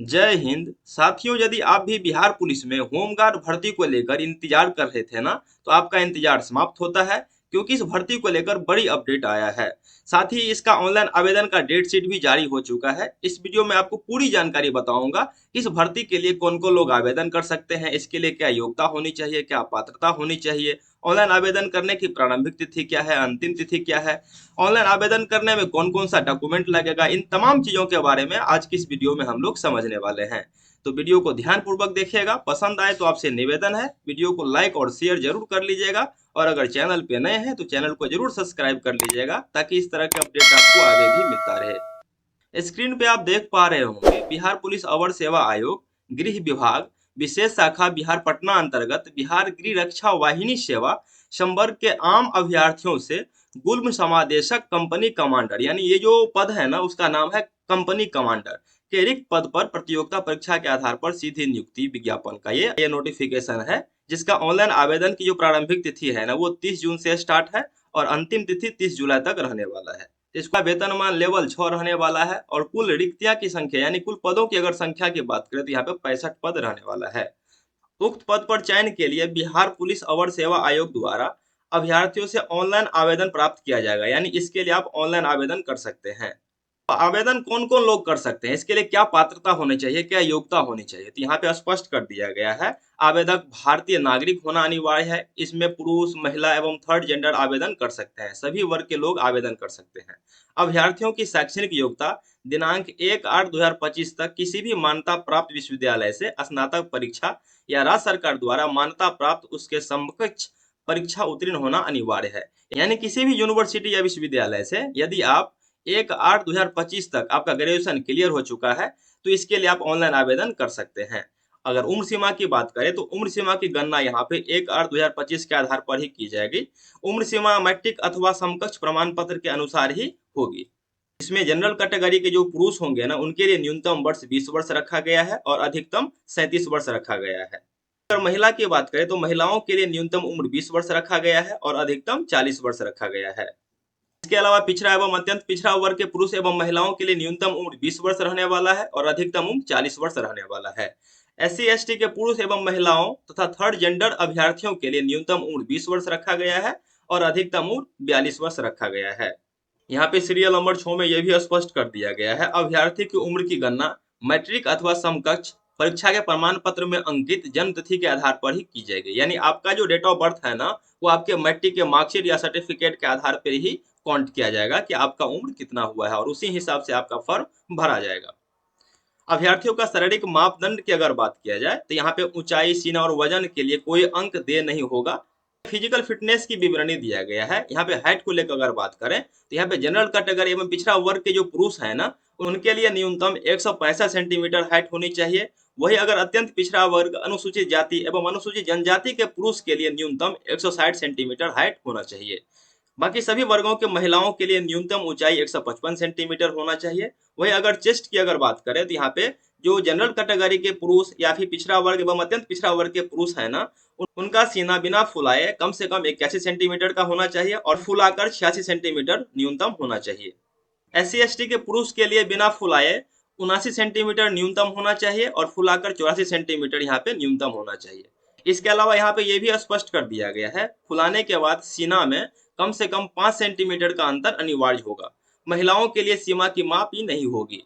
जय हिंद साथियों। यदि आप भी बिहार पुलिस में होमगार्ड भर्ती को लेकर इंतजार कर रहे थे ना, तो आपका इंतजार समाप्त होता है, क्योंकि इस भर्ती को लेकर बड़ी अपडेट आया है। साथ ही इसका ऑनलाइन आवेदन का डेट शीट भी जारी हो चुका है। इस वीडियो में आपको पूरी जानकारी बताऊंगा कि इस भर्ती के लिए कौन कौन लोग आवेदन कर सकते हैं, इसके लिए क्या योग्यता होनी चाहिए, क्या पात्रता होनी चाहिए, ऑनलाइन आवेदन करने की प्रारंभिक तिथि क्या है, अंतिम तिथि क्या है, ऑनलाइन आवेदन करने में कौन कौन सा डॉक्यूमेंट लगेगा, इन तमाम चीजों के बारे में आज की इस वीडियो में हम लोग समझने वाले हैं। तो वीडियो को ध्यान पूर्वक देखिएगा। पसंद आए तो आपसे निवेदन है वीडियो को लाइक और शेयर जरूर कर लीजिएगा, और अगर चैनल पे नए हैं तो चैनल को जरूर सब्सक्राइब कर लीजिएगा, ताकि इस तरह के अपडेट आपको आगे भी मिलता रहे। स्क्रीन पे आप देख पा रहे होंगे बिहार पुलिस अवर सेवा आयोग, गृह विभाग, विशेष शाखा बिहार पटना अंतर्गत बिहार गृह रक्षा वाहिनी सेवा संवर्ग के आम अभ्यर्थियों से गुल्म समादेशक कंपनी कमांडर, यानी ये जो पद है ना, उसका नाम है कंपनी कमांडर के रिक्त पद पर प्रतियोगिता परीक्षा के आधार पर सीधी नियुक्ति विज्ञापन का ये नोटिफिकेशन है, जिसका ऑनलाइन आवेदन की जो प्रारंभिक तिथि है ना, वो 30 जून से स्टार्ट है और अंतिम तिथि 30 जुलाई तक रहने वाला है। इसका वेतनमान लेवल 6 रहने वाला है, और कुल रिक्तियां की संख्या यानी कुल पदों की अगर संख्या की बात करें तो यहाँ पे 65 पद रहने वाला है। उक्त पद पर चयन के लिए बिहार पुलिस अवर सेवा आयोग द्वारा अभ्यर्थियों से ऑनलाइन आवेदन प्राप्त किया जाएगा, यानी इसके लिए आप ऑनलाइन आवेदन कर सकते हैं। आवेदन कौन कौन लोग कर सकते हैं, इसके लिए क्या पात्रता होनी चाहिए, क्या योग्यता होनी चाहिए, तो यहाँ पे स्पष्ट कर दिया गया है। आवेदक भारतीय नागरिक होना अनिवार्य है। इसमें पुरुष, महिला एवं थर्ड जेंडर आवेदन कर सकते हैं। सभी वर्ग के लोग आवेदन कर सकते हैं। अभ्यर्थियों की शैक्षणिक योग्यता दिनांक 1/8/2025 तक किसी भी मान्यता प्राप्त विश्वविद्यालय से स्नातक परीक्षा या राज्य सरकार द्वारा मान्यता प्राप्त उसके समकक्ष परीक्षा उत्तीर्ण होना अनिवार्य है। यानी किसी भी यूनिवर्सिटी या विश्वविद्यालय से यदि आप 1/8/2025 तक आपका ग्रेजुएशन क्लियर हो चुका है, तो इसके लिए आप ऑनलाइन आवेदन कर सकते हैं। अगर उम्र सीमा की बात करें तो उम्र सीमा की गणना यहाँ पे 1/8/2025 के आधार पर ही की जाएगी। उम्र सीमा मैट्रिक अथवा समकक्ष प्रमाण पत्र के अनुसार ही होगी। इसमें जनरल कैटेगरी के जो पुरुष होंगे ना, उनके लिए न्यूनतम वर्ष 20 वर्ष रखा गया है और अधिकतम 37 वर्ष रखा गया है। अगर महिला की बात करें तो महिलाओं के लिए न्यूनतम उम्र 20 वर्ष रखा गया है और अधिकतम 40 वर्ष रखा गया है। इसके अलावा पिछड़ा एवं अत्यंत पिछड़ा वर्ग के पुरुष एवं महिलाओं के लिए न्यूनतम उम्र 20 वर्ष रहने वाला है और अधिकतम उम्र 40 वर्ष रहने वाला है। SC ST के पुरुष एवं महिलाओं तथा थर्ड जेंडर अभ्यर्थियों के लिए न्यूनतम उम्र 20 वर्ष रखा गया है और अधिकतम उम्र 42 वर्ष रखा गया है। यहाँ पे सीरियल नंबर 6 में यह भी स्पष्ट कर दिया गया है, अभ्यर्थी की उम्र की गणना मैट्रिक अथवा समकक्ष परीक्षा के प्रमाण पत्र में अंकित जन्म तिथि के आधार पर ही की जाएगी। यानी आपका जो डेट ऑफ बर्थ है ना, वो आपके मैट्रिक के मार्कशीट या सर्टिफिकेट के आधार पर ही काउंट किया जाएगा कि आपका उम्र कितना हुआ है, और उसी हिसाब से आपका फॉर्म भरा जाएगा। अभ्यर्थियों का शारीरिक मापदंड की अगर बात किया जाए तो यहाँ पे ऊंचाई, सीना और वजन के लिए कोई अंक दे नहीं होगा। फिजिकल फिटनेस की विवरणी दिया गया है। यहाँ पे हाइट को लेकर अगर बात करें तो यहाँ पे जनरल कैटेगरी एवं पिछड़ा वर्ग के जो पुरुष है ना, उनके लिए न्यूनतम 165 सेंटीमीटर हाइट होनी चाहिए। वही अगर अत्यंत पिछड़ा वर्ग, अनुसूचित जाति एवं अनुसूचित जनजाति के पुरुष के लिए न्यूनतम 160 सेंटीमीटर हाइट होना चाहिए। बाकी सभी वर्गों के महिलाओं के लिए न्यूनतम ऊंचाई 155 सेंटीमीटर होना चाहिए। वही अगर चेस्ट की अगर बात करें तो यहाँ पे जो जनरल कैटेगरी के पुरुष या फिर पिछड़ा वर्ग एवं अत्यंत पिछड़ा वर्ग के पुरुष है ना, उनका सीना बिना फुलाए कम से कम 81 सेंटीमीटर का होना चाहिए और फुलाकर 86 सेंटीमीटर न्यूनतम होना चाहिए। SC ST के पुरुष के लिए बिना फुलाए 79 सेंटीमीटर न्यूनतम होना चाहिए और फुलाकर 84 सेंटीमीटर यहाँ पे न्यूनतम होना चाहिए। इसके अलावा यहाँ पे ये भी स्पष्ट कर दिया गया है, फुलाने के बाद सीना में कम से कम 5 सेंटीमीटर का अंतर अनिवार्य होगा। महिलाओं के लिए सीमा की माप ही नहीं होगी।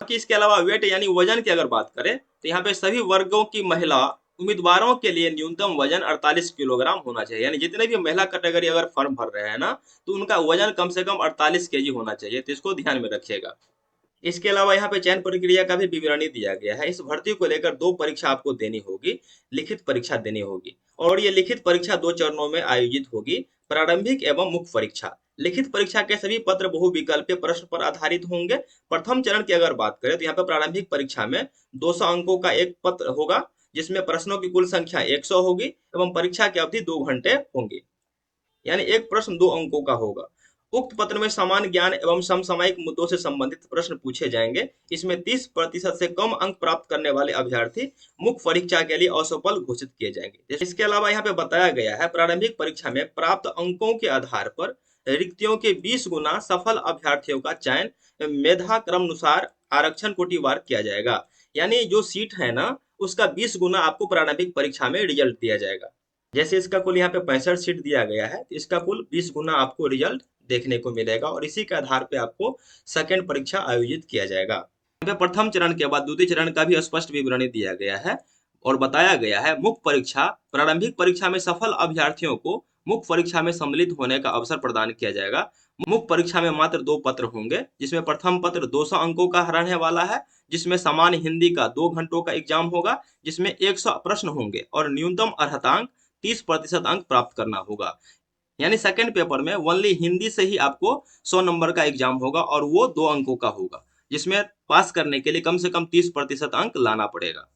बाकी इसके अलावा वेट यानी वजन की अगर बात करें तो यहाँ पे सभी वर्गों की महिला उम्मीदवारों के लिए न्यूनतम वजन 48 किलोग्राम होना चाहिए। यानी जितने भी महिला कैटेगरी अगर फॉर्म भर रहे हैं ना, तो उनका वजन कम से कम 48 केजी होना चाहिए, तो इसको ध्यान में रखिएगा। इसके अलावा यहाँ पे चयन प्रक्रिया का भी विवरणी दिया गया है। इस भर्ती को लेकर 2 परीक्षा आपको देनी होगी, लिखित परीक्षा देनी होगी, और ये लिखित परीक्षा 2 चरणों में आयोजित होगी, प्रारंभिक एवं मुख्य परीक्षा। लिखित परीक्षा के सभी पत्र बहुविकल्पीय प्रश्न पर आधारित होंगे। प्रथम चरण की अगर बात करें तो यहाँ पे प्रारंभिक परीक्षा में 200 अंकों का एक पत्र होगा, जिसमें प्रश्नों की कुल संख्या 100 होगी एवं परीक्षा की अवधि 2 घंटे होंगी। यानी एक प्रश्न 2 अंकों का होगा। उक्त पत्र में सामान्य ज्ञान एवं समसामयिक मुद्दों से संबंधित प्रश्न पूछे जाएंगे। इसमें 30% से कम अंक प्राप्त करने वाले अभ्यर्थी मुख्य परीक्षा के लिए असफल घोषित किए जाएंगे। इसके अलावा यहाँ पे बताया गया है, प्रारंभिक परीक्षा में प्राप्त अंकों के आधार पर रिक्तियों के 20 गुना सफल अभ्यर्थियों का चयन मेधा क्रमानुसार आरक्षण कोटिवार किया जाएगा। यानी जो सीट है ना उसका 20 गुना आपको प्रारंभिक परीक्षा में रिजल्ट दिया जाएगा। जैसे इसका कुल यहाँ पे 65 सीट दिया गया है, तो इसका कुल 20 गुना आपको रिजल्ट देखने को मिलेगा और इसी के आधार पे आपको सेकंड परीक्षा आयोजित किया जाएगा। यहाँ पे प्रथम चरण के बाद द्वितीय चरण का भी स्पष्ट विवरणी दिया गया है और बताया गया है मुख्य परीक्षा प्रारंभिक परीक्षा में सफल अभ्यर्थियों को मुख्य परीक्षा में सम्मिलित होने का अवसर प्रदान किया जाएगा। मुख्य परीक्षा में मात्र 2 पत्र होंगे, जिसमें प्रथम पत्र 200 अंकों का रहने वाला है, जिसमें सामान्य हिंदी का 2 घंटों का एग्जाम होगा, जिसमें 100 प्रश्न होंगे और न्यूनतम अर्हतांक 30% अंक प्राप्त करना होगा। यानी सेकंड पेपर में ओनली हिंदी से ही आपको 100 नंबर का एग्जाम होगा और वो 2 अंकों का होगा, जिसमें पास करने के लिए कम से कम 30% अंक लाना पड़ेगा,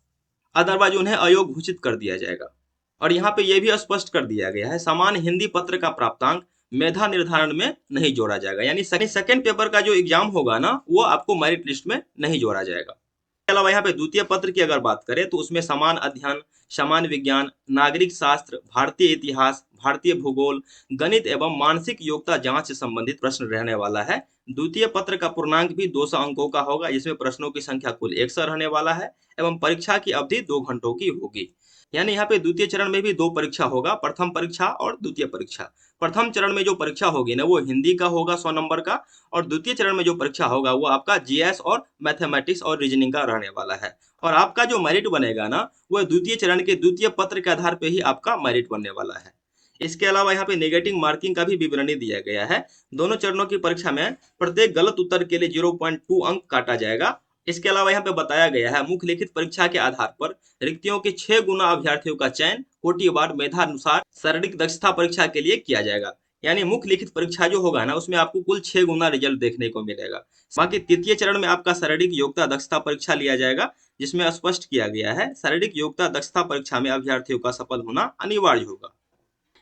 अदरवाइज उन्हें अयोग्य घोषित कर दिया जाएगा। और यहाँ पे ये भी स्पष्ट कर दिया गया है सामान्य हिंदी पत्र का प्राप्तांक मेधा निर्धारण में नहीं जोड़ा जाएगा, यानी सेकंड पेपर का जो एग्जाम होगा ना वो आपको मेरिट लिस्ट में नहीं जोड़ा जाएगा। इसके अलावा यहाँ पे द्वितीय पत्र की अगर बात करें तो उसमें समान अध्ययन, सामान्य विज्ञान, नागरिक शास्त्र, भारतीय इतिहास, भारतीय भूगोल, गणित एवं मानसिक योग्यता जांच से संबंधित प्रश्न रहने वाला है। द्वितीय पत्र का पूर्णांक भी 200 अंकों का होगा, जिसमें प्रश्नों की संख्या कुल 100 रहने वाला है एवं परीक्षा की अवधि 2 घंटों की होगी। यानी यहाँ पे द्वितीय चरण में भी 2 परीक्षा होगा, प्रथम परीक्षा और द्वितीय परीक्षा। प्रथम चरण में जो परीक्षा होगी ना वो हिंदी का होगा 100 नंबर का, और द्वितीय चरण में जो परीक्षा होगा वो आपका जीएस और मैथमेटिक्स और रीजनिंग का रहने वाला है। और आपका जो मेरिट बनेगा ना वो द्वितीय चरण के द्वितीय पत्र के आधार पे ही आपका मेरिट बनने वाला है। इसके अलावा यहाँ पे नेगेटिव मार्किंग का भी विवरणी दिया गया है। दोनों चरणों की परीक्षा में प्रत्येक गलत उत्तर के लिए 0.2 अंक काटा जाएगा। इसके अलावा यहाँ पे बताया गया है मुख्य लिखित परीक्षा के आधार पर रिक्तियों के 6 गुना अभ्यर्थियों का चयन कोटिवार मेधानुसार शारीरिक दक्षता परीक्षा के लिए किया जाएगा। यानी मुख्य लिखित परीक्षा जो होगा ना उसमें आपको कुल 6 गुना रिजल्ट देखने को मिलेगा। बाकी तृतीय चरण में आपका शारीरिक योग्यता दक्षता परीक्षा लिया जाएगा, जिसमें स्पष्ट किया गया है शारीरिक योग्यता दक्षता परीक्षा में अभ्यर्थियों का सफल होना अनिवार्य होगा।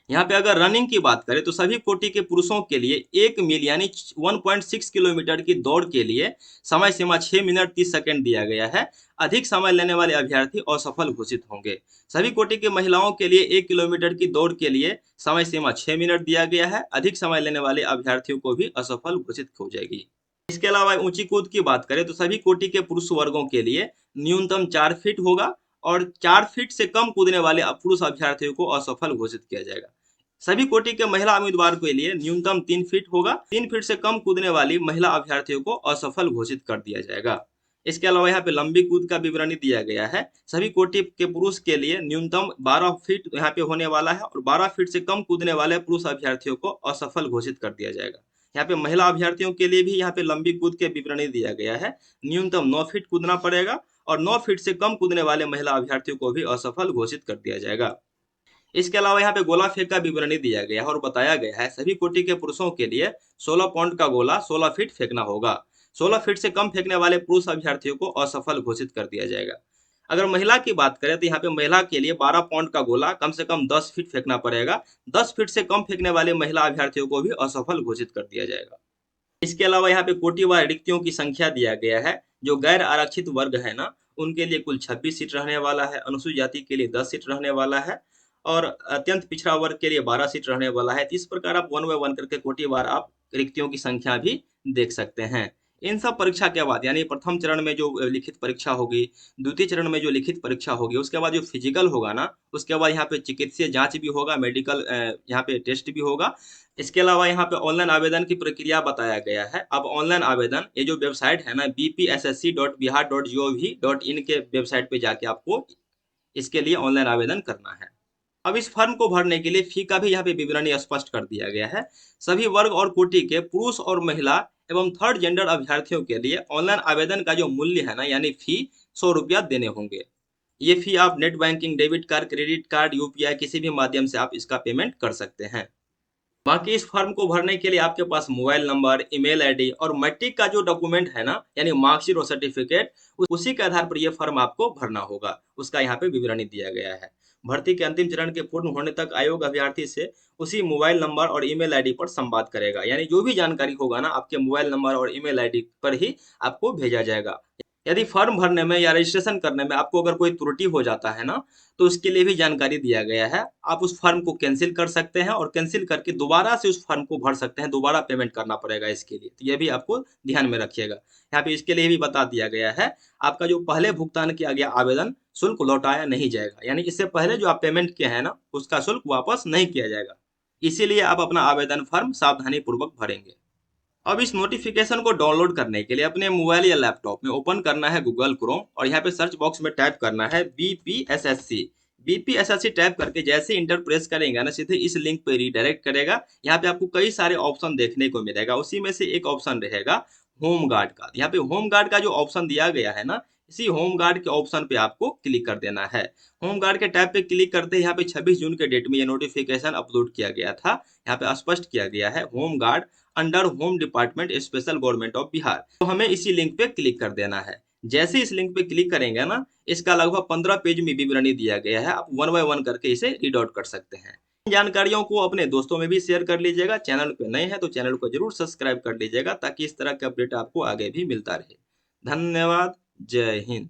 यहाँ पे अगर रनिंग की बात करें तो सभी कोटि के पुरुषों के लिए 1 मील यानी 1.6 किलोमीटर की दौड़ के लिए समय सीमा 6 मिनट 30 सेकंड दिया गया है। अधिक समय लेने वाले अभ्यर्थी असफल घोषित होंगे। सभी कोटि के महिलाओं के लिए 1 किलोमीटर की दौड़ के लिए समय सीमा 6 मिनट दिया गया है। अधिक समय लेने वाले अभ्यर्थियों को भी असफल घोषित हो जाएगी। इसके अलावा ऊंची कूद की बात करें तो सभी कोटि के पुरुष वर्गों के लिए न्यूनतम 4 फीट होगा और 4 फीट से कम कूदने वाले पुरुष अभ्यर्थियों को असफल घोषित किया जाएगा। सभी कोटि के महिला उम्मीदवार के लिए न्यूनतम 3 फीट होगा। 3 फीट से कम कूदने वाली महिला अभ्यर्थियों को असफल घोषित कर दिया जाएगा। इसके अलावा यहाँ पे लंबी कूद का विवरणी दिया गया है। सभी कोटि के पुरुष के लिए न्यूनतम 12 फीट यहाँ पे होने वाला है और 12 फीट से कम कूदने वाले पुरुष अभ्यर्थियों को असफल घोषित कर दिया जाएगा। यहाँ पे महिला अभ्यर्थियों के लिए भी यहाँ पे लंबी कूद के विवरणी दिया गया है। न्यूनतम 9 फीट कूदना पड़ेगा और 9 फीट से कम कूदने वाले महिला अभ्यर्थियों को भी असफल घोषित कर दिया जाएगा। इसके अलावा यहाँ पे गोला फेंक का विवरणी दिया गया है और बताया गया है सभी कोटि के पुरुषों के लिए 16 पाउंड का गोला 16 फीट फेंकना होगा। 16 फीट से कम फेंकने वाले पुरुष अभ्यर्थियों को असफल घोषित कर दिया जाएगा। अगर महिला की बात करें तो यहाँ पे महिला के लिए 12 पाउंड का गोला कम से कम 10 फीट फेंकना पड़ेगा। 10 फीट से कम फेंकने वाले महिला अभ्यर्थियों को भी असफल घोषित कर दिया जाएगा। इसके अलावा यहाँ पे कोटिवार रिक्तियों की संख्या दिया गया है। जो गैर आरक्षित वर्ग है ना उनके लिए कुल 26 सीट रहने वाला है। अनुसूचित जाति के लिए 10 सीट रहने वाला है और अत्यंत पिछड़ा वर्ग के लिए 12 सीट रहने वाला है। इस प्रकार आप 1 बाय 1 करके कोटिवार आप रिक्तियों की संख्या भी देख सकते हैं। इन सब परीक्षा के बाद यानी प्रथम चरण में जो लिखित परीक्षा होगी, द्वितीय चरण में जो लिखित परीक्षा होगी, उसके बाद जो फिजिकल होगा ना उसके बाद यहाँ पे चिकित्सीय जांच भी होगा, मेडिकल यहाँ पे टेस्ट भी होगा। इसके अलावा यहाँ पे ऑनलाइन आवेदन की प्रक्रिया बताया गया है। अब ऑनलाइन आवेदन ये जो वेबसाइट है ना bpssc.bihar.gov.in के वेबसाइट पे जाके आपको इसके लिए ऑनलाइन आवेदन करना है। अब इस फॉर्म को भरने के लिए फी का भी यहाँ पे विवरणी स्पष्ट कर दिया गया है। सभी वर्ग और कोटि के पुरुष और महिला एवं थर्ड जेंडर अभ्यर्थियों के लिए ऑनलाइन आवेदन का जो मूल्य है ना यानी फी 100 रुपया देने होंगे। ये फी आप net banking, debit card, credit card, UPI किसी भी माध्यम से आप इसका पेमेंट कर सकते हैं। बाकी इस फॉर्म को भरने के लिए आपके पास मोबाइल नंबर, ईमेल आईडी और मैट्रिक का जो डॉक्यूमेंट है ना यानी मार्कशीट और सर्टिफिकेट, उसी के आधार पर यह फॉर्म आपको भरना होगा। उसका यहाँ पे विवरणी दिया गया है। भर्ती के अंतिम चरण के पूर्ण होने तक आयोग अभ्यर्थी से उसी मोबाइल नंबर और ईमेल आईडी पर संवाद करेगा। यानी जो भी जानकारी होगा ना आपके मोबाइल नंबर और ईमेल आईडी पर ही आपको भेजा जाएगा। यदि फॉर्म भरने में या रजिस्ट्रेशन करने में आपको अगर कोई त्रुटि हो जाता है ना, तो उसके लिए भी जानकारी दिया गया है। आप उस फॉर्म को कैंसिल कर सकते हैं और कैंसिल करके दोबारा से उस फॉर्म को भर सकते हैं, दोबारा पेमेंट करना पड़ेगा इसके लिए। तो ये भी आपको ध्यान में रखिएगा। यहाँ पे इसके लिए भी बता दिया गया है, आपका जो पहले भुगतान किया गया आवेदन शुल्क लौटाया नहीं जाएगा, यानी इससे पहले जो आप पेमेंट किए हैं ना, उसका शुल्क वापस नहीं किया जाएगा। इसीलिए आप अपना आवेदन फॉर्म सावधानी पूर्वक भरेंगे। अब इस नोटिफिकेशन को डाउनलोड करने के लिए अपने मोबाइल या लैपटॉप में ओपन करना है गूगल क्रोम और यहाँ पे सर्च बॉक्स में टाइप करना है बीपीएसएससी। बीपीएसएससी टाइप करके जैसे इंटर प्रेस करेंगे ना, सीधे इस लिंक पे रिडायरेक्ट करेगा। यहाँ पे आपको कई सारे ऑप्शन देखने को मिलेगा, उसी में से एक ऑप्शन रहेगा होम गार्ड का। यहाँ पे होम गार्ड का जो ऑप्शन दिया गया है ना, इसी होम गार्ड के ऑप्शन पे आपको क्लिक कर देना है। होम गार्ड के टैब पे क्लिक करते ही यहाँ पे 26 जून के डेट में ये नोटिफिकेशन अपलोड किया गया था। यहाँ पे स्पष्ट किया गया है home guard under home department special government of Bihar. तो हमें इसी लिंक पे क्लिक कर देना है। जैसे इस लिंक पे क्लिक करेंगे ना, इसका लगभग 15 पेज में विवरणी दिया गया है। आप वन बाय वन करके इसे रीड आउट कर सकते हैं। इन जानकारियों को अपने दोस्तों में भी शेयर कर लीजिएगा। चैनल पे नए हैं तो चैनल को जरूर सब्सक्राइब कर लीजिएगा, ताकि इस तरह के अपडेट आपको आगे भी मिलता रहे। धन्यवाद। जय हिंद।